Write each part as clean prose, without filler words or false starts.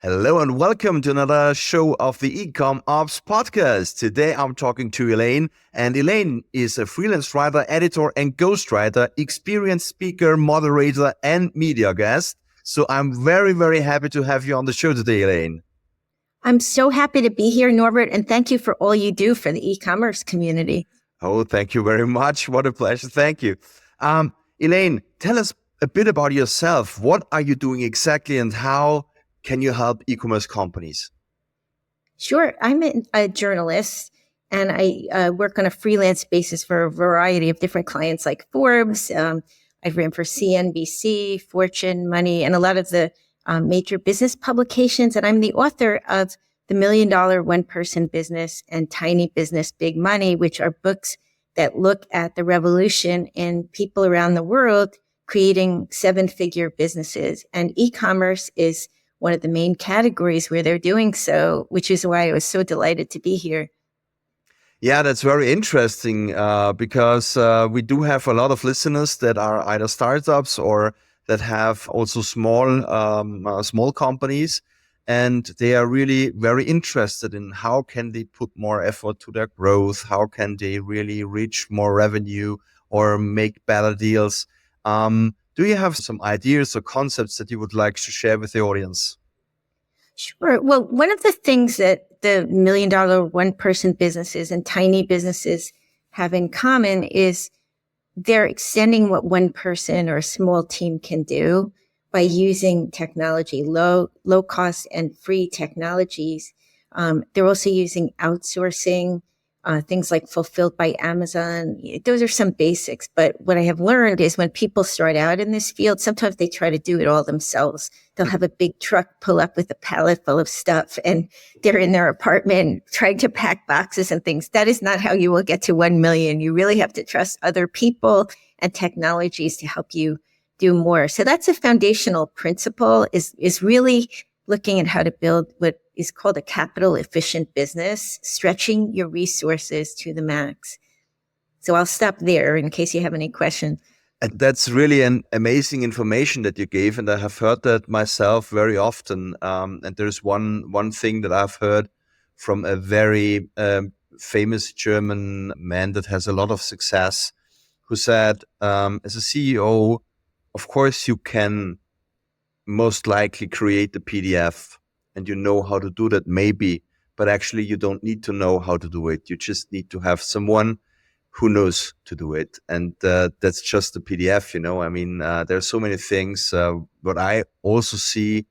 Hello and welcome to another show of the eCom Ops podcast. Today I'm talking to Elaine, and Elaine is a freelance writer, editor, and ghostwriter, experienced speaker, moderator, and media guest. So I'm very, very happy to have you on the show today, Elaine. I'm so happy to be here, Norbert, and thank you for all you do for the e-commerce community. Oh, thank you very much. What a pleasure. Thank you. Elaine, tell us a bit about yourself. What are you doing exactly, and how can you help e-commerce companies? Sure. I'm a journalist, and I work on a freelance basis for a variety of different clients like Forbes. I've written for CNBC, Fortune, Money, and a lot of the major business publications. And I'm the author of The $1 Million One-Person Business and Tiny Business, Big Money, which are books that look at the revolution in people around the world creating seven-figure businesses. And e-commerce is one of the main categories where they're doing so, which is why I was so delighted to be here. Yeah, that's very interesting because we do have a lot of listeners that are either startups or that have also small companies, and they are really very interested in how can they put more effort to their growth, how can they really reach more revenue or make better deals. Do you have some ideas or concepts that you would like to share with the audience? Sure. Well, one of the things that the $1 Million One-Person businesses and tiny businesses have in common is they're extending what one person or a small team can do by using technology, low cost and free technologies. They're also using outsourcing, things like Fulfilled by Amazon. Those are some basics. But what I have learned is when people start out in this field, sometimes they try to do it all themselves. They'll have a big truck pull up with a pallet full of stuff, and they're in their apartment trying to pack boxes and things. That is not how you will get to 1 million. You really have to trust other people and technologies to help you do more. So that's a foundational principle, is really looking at how to build what is called a capital efficient business, stretching your resources to the max. So I'll stop there in case you have any questions. And that's really an amazing information that you gave, and I have heard that myself very often. And there's one thing that I've heard from a very famous German man that has a lot of success, who said, as a CEO, of course you can most likely create the PDF, and you know how to do that maybe, but actually you don't need to know how to do it. You just need to have someone who knows to do it. And that's just the PDF, I mean, there are so many things. What I also see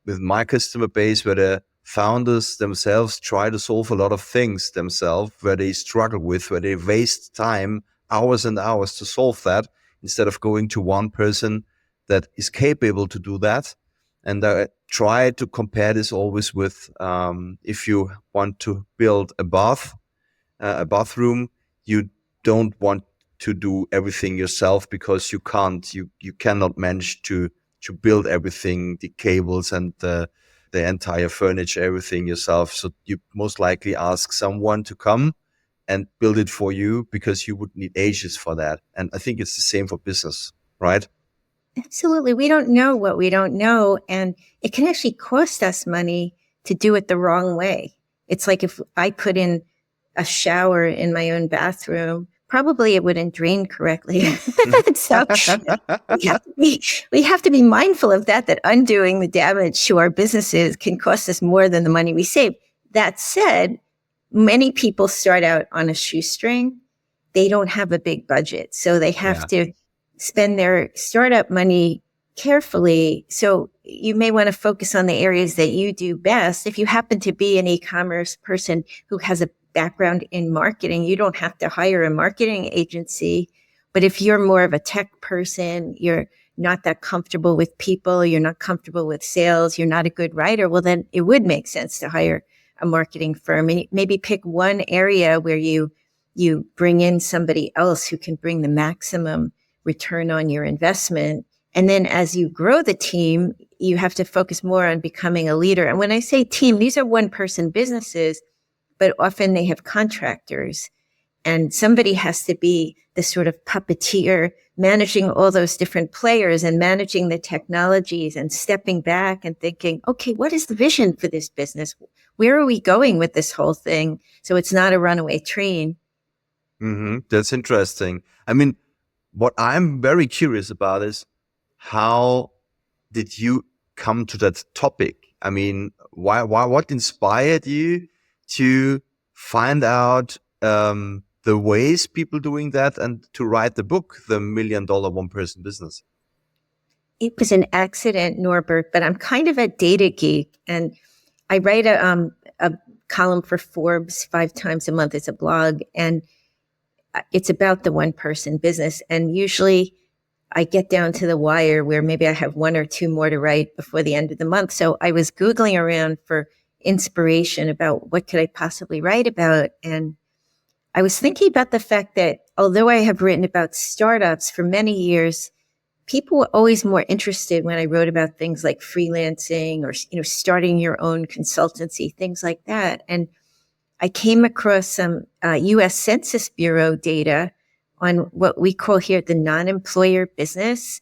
with my customer base, where the founders themselves try to solve a lot of things themselves, where they struggle with, where they waste time, hours and hours to solve that, instead of going to one person that is capable to do that. And I try to compare this always with, if you want to build a bathroom, you don't want to do everything yourself because you can't. You cannot manage to build everything, the cables and the entire furniture, everything yourself. So you most likely ask someone to come and build it for you, because you would need ages for that. And I think it's the same for business, right? Absolutely. We don't know what we don't know. And it can actually cost us money to do it the wrong way. It's like if I put in a shower in my own bathroom, probably it wouldn't drain correctly. So we have to be mindful of that undoing the damage to our businesses can cost us more than the money we save. That said, many people start out on a shoestring. They don't have a big budget, so they have to spend their startup money carefully. So you may want to focus on the areas that you do best. If you happen to be an e-commerce person who has a background in marketing, you don't have to hire a marketing agency. But if you're more of a tech person, you're not that comfortable with people, you're not comfortable with sales, you're not a good writer, well, then it would make sense to hire a marketing firm and maybe pick one area where you bring in somebody else who can bring the maximum return on your investment. And then as you grow the team, you have to focus more on becoming a leader. And when I say team, these are one-person businesses, but often they have contractors. And somebody has to be the sort of puppeteer managing all those different players and managing the technologies and stepping back and thinking, okay, what is the vision for this business? Where are we going with this whole thing? So it's not a runaway train. That's interesting. I mean, what I'm very curious about is how did you come to that topic? I mean, what inspired you to find out the ways people doing that and to write the book, The $1 Million One Person Business? It was an accident, Norbert, but I'm kind of a data geek, and I write a column for Forbes 5 times a month. It's a blog, and it's about the one person business. And usually I get down to the wire where maybe I have 1 or 2 more to write before the end of the month. So I was Googling around for inspiration about what could I possibly write about. And I was thinking about the fact that although I have written about startups for many years, people were always more interested when I wrote about things like freelancing or, starting your own consultancy, things like that. And I came across some U.S. Census Bureau data on what we call here the non-employer business.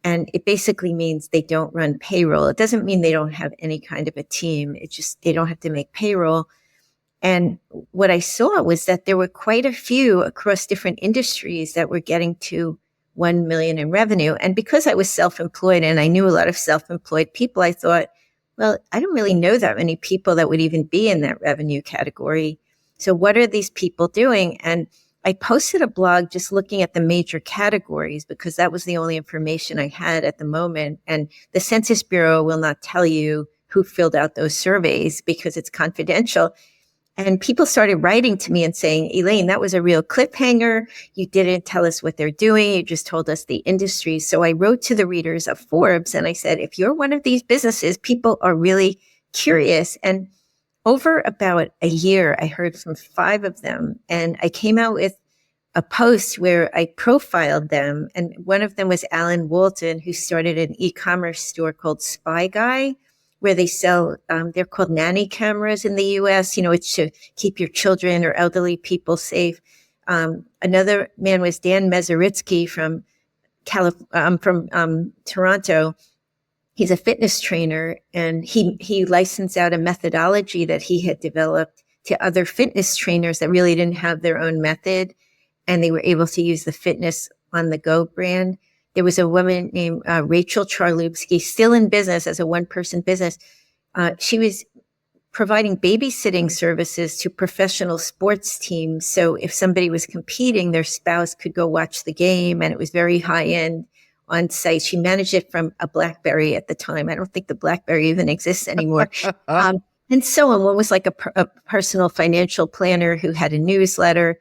And it basically means they don't run payroll. It doesn't mean they don't have any kind of a team. It's just they don't have to make payroll. And what I saw was that there were quite a few across different industries that were getting to 1 million in revenue. And because I was self-employed and I knew a lot of self-employed people, I thought, well, I don't really know that many people that would even be in that revenue category. So what are these people doing? And I posted a blog just looking at the major categories because that was the only information I had at the moment. And the Census Bureau will not tell you who filled out those surveys because it's confidential. And people started writing to me and saying, Elaine, that was a real cliffhanger. You didn't tell us what they're doing. You just told us the industry. So I wrote to the readers of Forbes and I said, if you're one of these businesses, people are really curious. And over about a year, I heard from 5 of them. And I came out with a post where I profiled them. And one of them was Alan Walton, who started an e-commerce store called Spy Guy, where they sell, they're called nanny cameras in the US. It's to keep your children or elderly people safe. Another man was Dan Mezaritsky from Toronto. He's a fitness trainer, and he licensed out a methodology that he had developed to other fitness trainers that really didn't have their own method, and they were able to use the Fitness on the Go brand. There was a woman named Rachel Charlubsky, still in business as a one-person business. She was providing babysitting services to professional sports teams. So if somebody was competing, their spouse could go watch the game, and it was very high-end on site. She managed it from a BlackBerry at the time. I don't think the BlackBerry even exists anymore. And so on. One was like a personal financial planner who had a newsletter.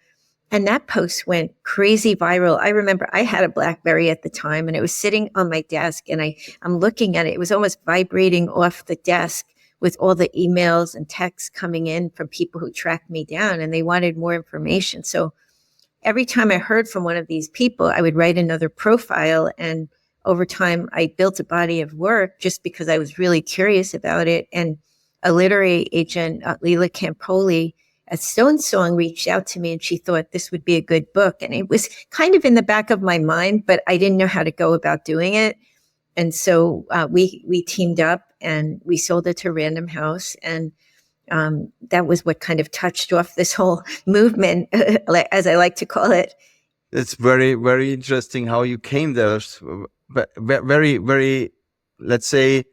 And that post went crazy viral. I remember I had a BlackBerry at the time, and it was sitting on my desk, and I'm looking at it. It was almost vibrating off the desk with all the emails and texts coming in from people who tracked me down, and they wanted more information. So every time I heard from one of these people, I would write another profile. And over time, I built a body of work just because I was really curious about it. And a literary agent, Leila Campoli, at Stone Song, reached out to me, and she thought this would be a good book. And it was kind of in the back of my mind, but I didn't know how to go about doing it. And so we teamed up and we sold it to Random House. And that was what kind of touched off this whole movement, as I like to call it. It's very, very interesting how you came there. Very, very, let's say,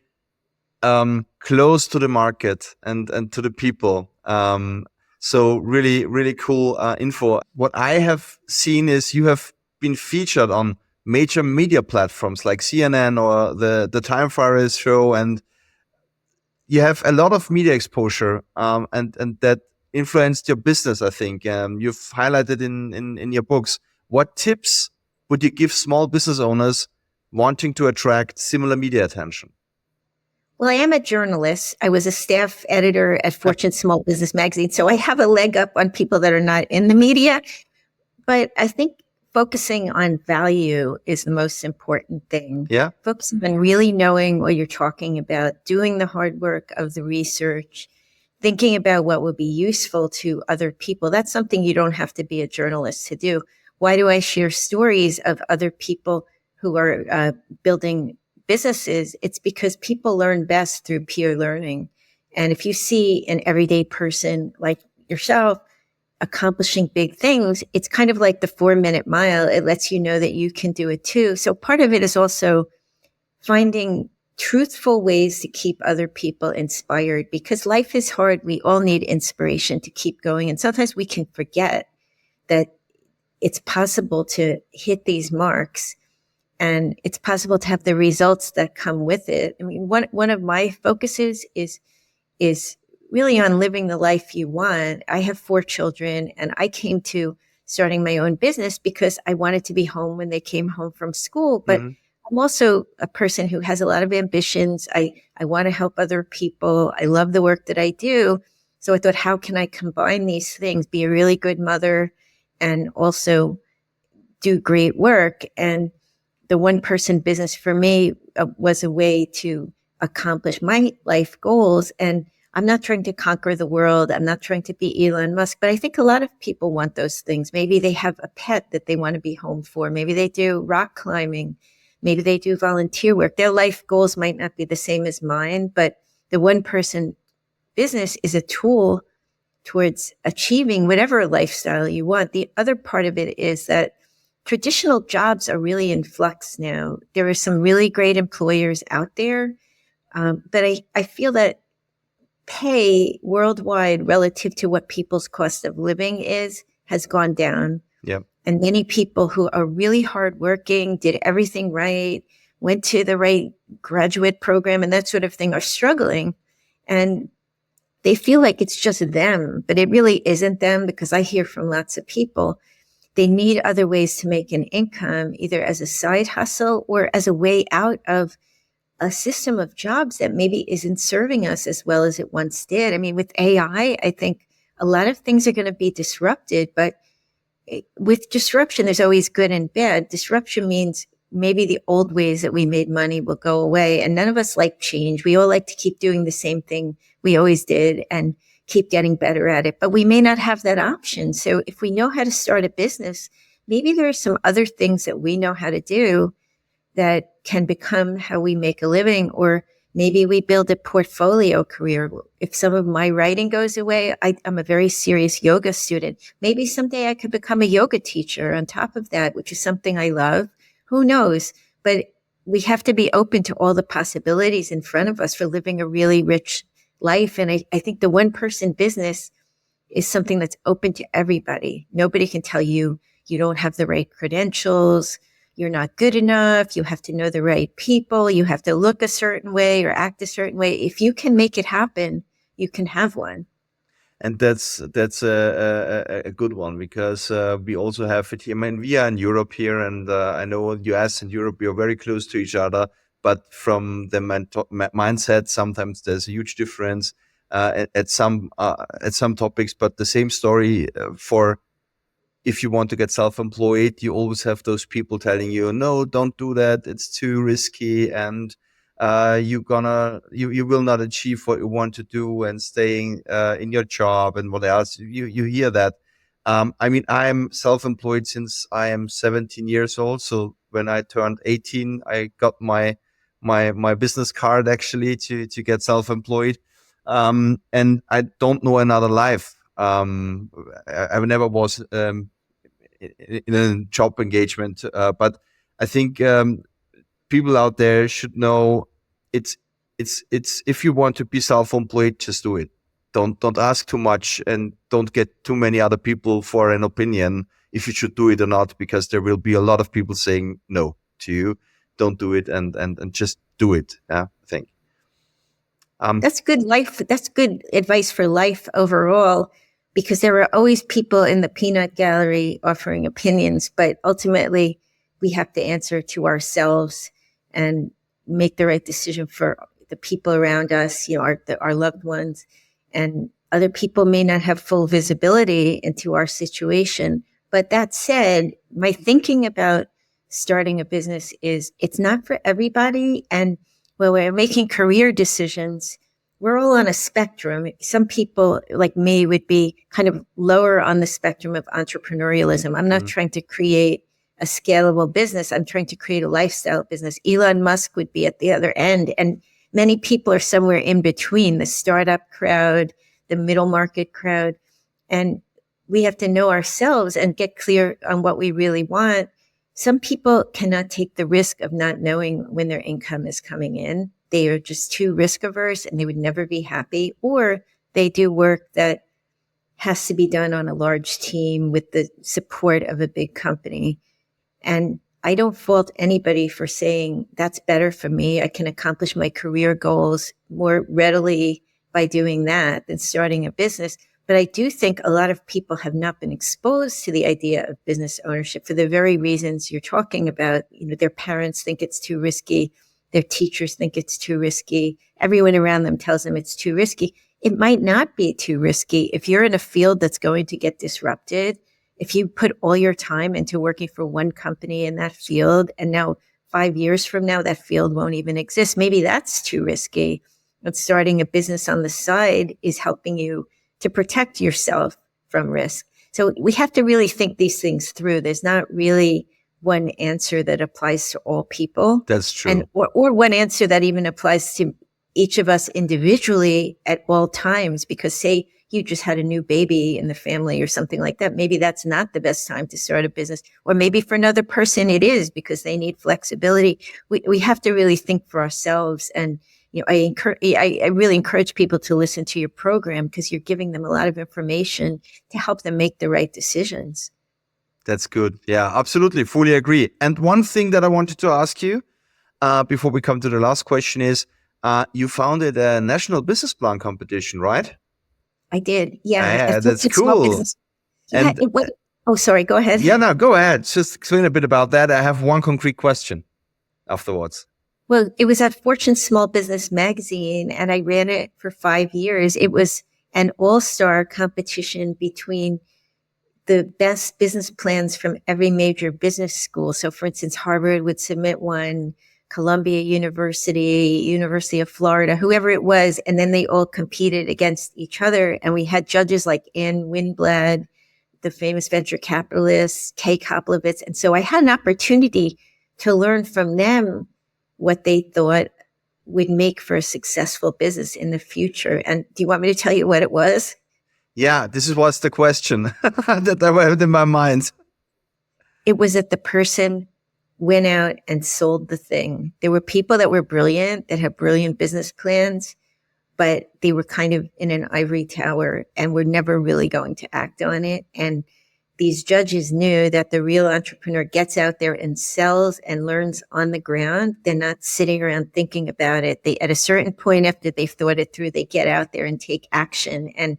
close to the market and to the people. So really, really cool info. What I have seen is you have been featured on major media platforms like CNN or the Time Forest show, and you have a lot of media exposure, and that influenced your business, I think. You've highlighted in your books. What tips would you give small business owners wanting to attract similar media attention? Well, I am a journalist. I was a staff editor at Fortune Small Business Magazine, so I have a leg up on people that are not in the media. But I think focusing on value is the most important thing. Yeah. Focusing on really knowing what you're talking about, doing the hard work of the research, thinking about what would be useful to other people. That's something you don't have to be a journalist to do. Why do I share stories of other people who are building businesses? It's because people learn best through peer learning. And if you see an everyday person like yourself accomplishing big things, it's kind of like the 4-minute mile. It lets you know that you can do it too. So part of it is also finding truthful ways to keep other people inspired, because life is hard. We all need inspiration to keep going. And sometimes we can forget that it's possible to hit these marks and it's possible to have the results that come with it. I mean, one of my focuses is really on living the life you want. I have 4 children, and I came to starting my own business because I wanted to be home when they came home from school. But I'm also a person who has a lot of ambitions. I want to help other people. I love the work that I do. So I thought, how can I combine these things, be a really good mother and also do great work? And the one person business for me was a way to accomplish my life goals. And I'm not trying to conquer the world. I'm not trying to be Elon Musk, but I think a lot of people want those things. Maybe they have a pet that they want to be home for. Maybe they do rock climbing. Maybe they do volunteer work. Their life goals might not be the same as mine, but the one person business is a tool towards achieving whatever lifestyle you want. The other part of it is that traditional jobs are really in flux now. There are some really great employers out there, but I feel that pay worldwide relative to what people's cost of living has gone down. Yeah. And many people who are really hardworking, did everything right, went to the right graduate program and that sort of thing, are struggling. And they feel like it's just them, but it really isn't them, because I hear from lots of people, they need other ways to make an income, either as a side hustle or as a way out of a system of jobs that maybe isn't serving us as well as it once did. I mean, with AI, I think a lot of things are going to be disrupted, but with disruption, there's always good and bad. Disruption means maybe the old ways that we made money will go away. And none of us like change. We all like to keep doing the same thing we always did and keep getting better at it. But we may not have that option. So if we know how to start a business, maybe there are some other things that we know how to do that can become how we make a living, or maybe we build a portfolio career. If some of my writing goes away, I'm a very serious yoga student. Maybe someday I could become a yoga teacher on top of that, which is something I love. Who knows? But we have to be open to all the possibilities in front of us for living a really rich life. And I think the one person business is something that's open to everybody. Nobody can tell you you don't have the right credentials, you're not good enough, you have to know the right people, you have to look a certain way or act a certain way. If you can make it happen, you can have one. And that's a good one, because we also have it here. I mean, we are in Europe here, and I know US and Europe, we are very close to each other. But from the mindset, sometimes there's a huge difference at some topics. But the same story for if you want to get self-employed, you always have those people telling you, no, don't do that. It's too risky. And you will not achieve what you want to do, and staying in your job and what else. You hear that. I mean, I'm self-employed since I am 17 years old. So when I turned 18, I got my business card actually to get self-employed. And I don't know another life. I never was in a job engagement, but I think people out there should know it's if you want to be self-employed, just do it. Don't ask too much, and don't get too many other people for an opinion if you should do it or not, because there will be a lot of people saying no to you. Don't do it, and just do it. Yeah, I think. That's good life. That's good advice for life overall, because there are always people in the peanut gallery offering opinions, but ultimately we have to answer to ourselves and make the right decision for the people around us, our loved ones. And other people may not have full visibility into our situation. But that said, my thinking about starting a business is it's not for everybody. And when we're making career decisions, we're all on a spectrum. Some people like me would be kind of lower on the spectrum of entrepreneurialism. I'm not trying to create a scalable business. I'm trying to create a lifestyle business. Elon Musk would be at the other end. And many people are somewhere in between, the startup crowd, the middle market crowd. And we have to know ourselves and get clear on what we really want. Some people cannot take the risk of not knowing when their income is coming in. They are just too risk averse and they would never be happy. Or they do work that has to be done on a large team with the support of a big company. And I don't fault anybody for saying that's better for me. I can accomplish my career goals more readily by doing that than starting a business. But I do think a lot of people have not been exposed to the idea of business ownership for the very reasons you're talking about. You know, their parents think it's too risky. Their teachers think it's too risky. Everyone around them tells them it's too risky. It might not be too risky. If you're in a field that's going to get disrupted, if you put all your time into working for one company in that field, and now 5 years from now, that field won't even exist, maybe that's too risky. But starting a business on the side is helping you to protect yourself from risk. So we have to really think these things through. There's not really one answer that applies to all people. That's true. And or one answer that even applies to each of us individually at all times, because say you just had a new baby in the family or something like that, maybe that's not the best time to start a business. Or maybe for another person it is because they need flexibility. We have to really think for ourselves. And you know, I really encourage people to listen to your program because you're giving them a lot of information to help them make the right decisions. That's good. Yeah, absolutely. Fully agree. And one thing that I wanted to ask you before we come to the last question is, you founded a national business plan competition, right? I did. Yeah. Yeah, that's cool. Yeah, And oh, sorry. Go ahead. yeah, no, go ahead. Just explain a bit about that. I have one concrete question afterwards. Well, it was at Fortune Small Business Magazine, and I ran it for 5 years. It was an all-star competition between the best business plans from every major business school. So, for instance, Harvard would submit one, Columbia University, University of Florida, whoever it was, and then they all competed against each other. And we had judges like Ann Winblad, the famous venture capitalist, Kay Koplovitz. And so I had an opportunity to learn from them what they thought would make for a successful business in the future. And do you want me to tell you what it was? Yeah, this was the question that I had in my mind. It was that the person went out and sold the thing. There were people that were brilliant, that had brilliant business plans, but they were kind of in an ivory tower and were never really going to act on it. And these judges knew that the real entrepreneur gets out there and sells and learns on the ground. They're not sitting around thinking about it. They, at a certain point after they've thought it through, they get out there and take action. And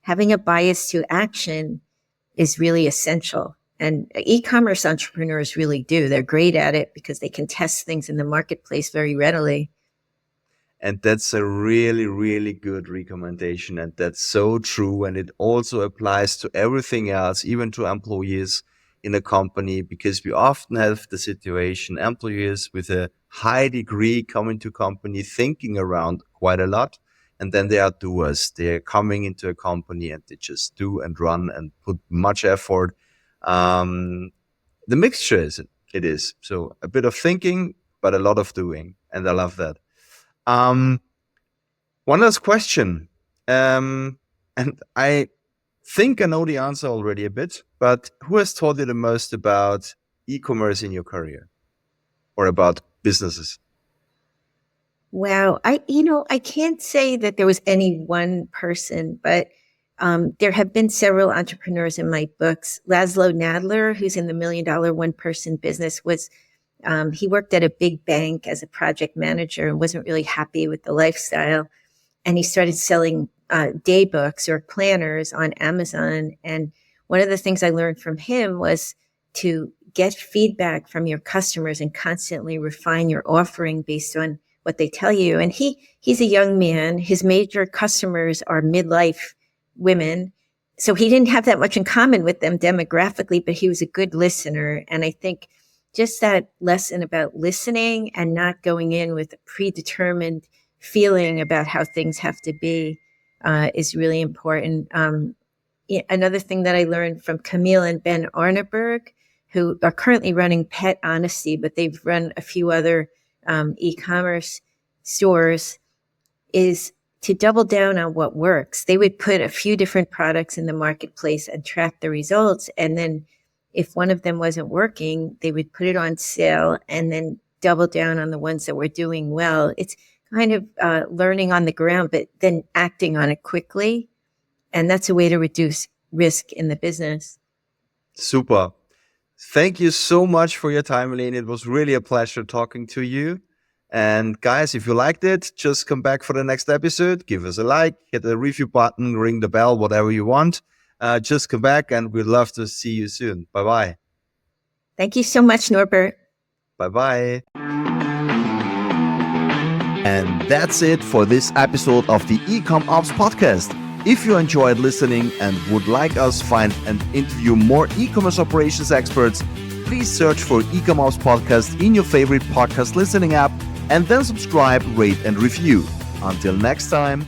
having a bias to action is really essential. And e-commerce entrepreneurs really do. They're great at it because they can test things in the marketplace very readily. And that's a really, really good recommendation. And that's so true. And it also applies to everything else, even to employees in a company, because we often have the situation, employees with a high degree coming to company, thinking around quite a lot. And then they are doers. They are coming into a company and they just do and run and put much effort. The mixture it is. So a bit of thinking, but a lot of doing. And I love that. One last question. And I think I know the answer already a bit, but who has taught you the most about e-commerce in your career or about businesses? Wow. I can't say that there was any one person, but there have been several entrepreneurs in my books. Laszlo Nadler, who's in the $1 Million One Person business, he worked at a big bank as a project manager and wasn't really happy with the lifestyle. And he started selling day books or planners on Amazon. And one of the things I learned from him was to get feedback from your customers and constantly refine your offering based on what they tell you. And he's a young man. His major customers are midlife women. So he didn't have that much in common with them demographically, but he was a good listener. And I think just that lesson about listening and not going in with a predetermined feeling about how things have to be is really important. Another thing that I learned from Camille and Ben Arneberg, who are currently running Pet Honesty, but they've run a few other e-commerce stores, is to double down on what works. They would put a few different products in the marketplace and track the results. And then if one of them wasn't working, they would put it on sale and then double down on the ones that were doing well. It's kind of learning on the ground, but then acting on it quickly. And that's a way to reduce risk in the business. Super. Thank you so much for your time, Elaine. It was really a pleasure talking to you. And guys, if you liked it, just come back for the next episode. Give us a like, hit the review button, ring the bell, whatever you want. Just come back and we'd love to see you soon. Bye-bye. Thank you so much, Norbert. Bye-bye. And that's it for this episode of the eCom Ops podcast. If you enjoyed listening and would like us find and interview more e-commerce operations experts, please search for eCom Ops podcast in your favorite podcast listening app and then subscribe, rate, and review. Until next time.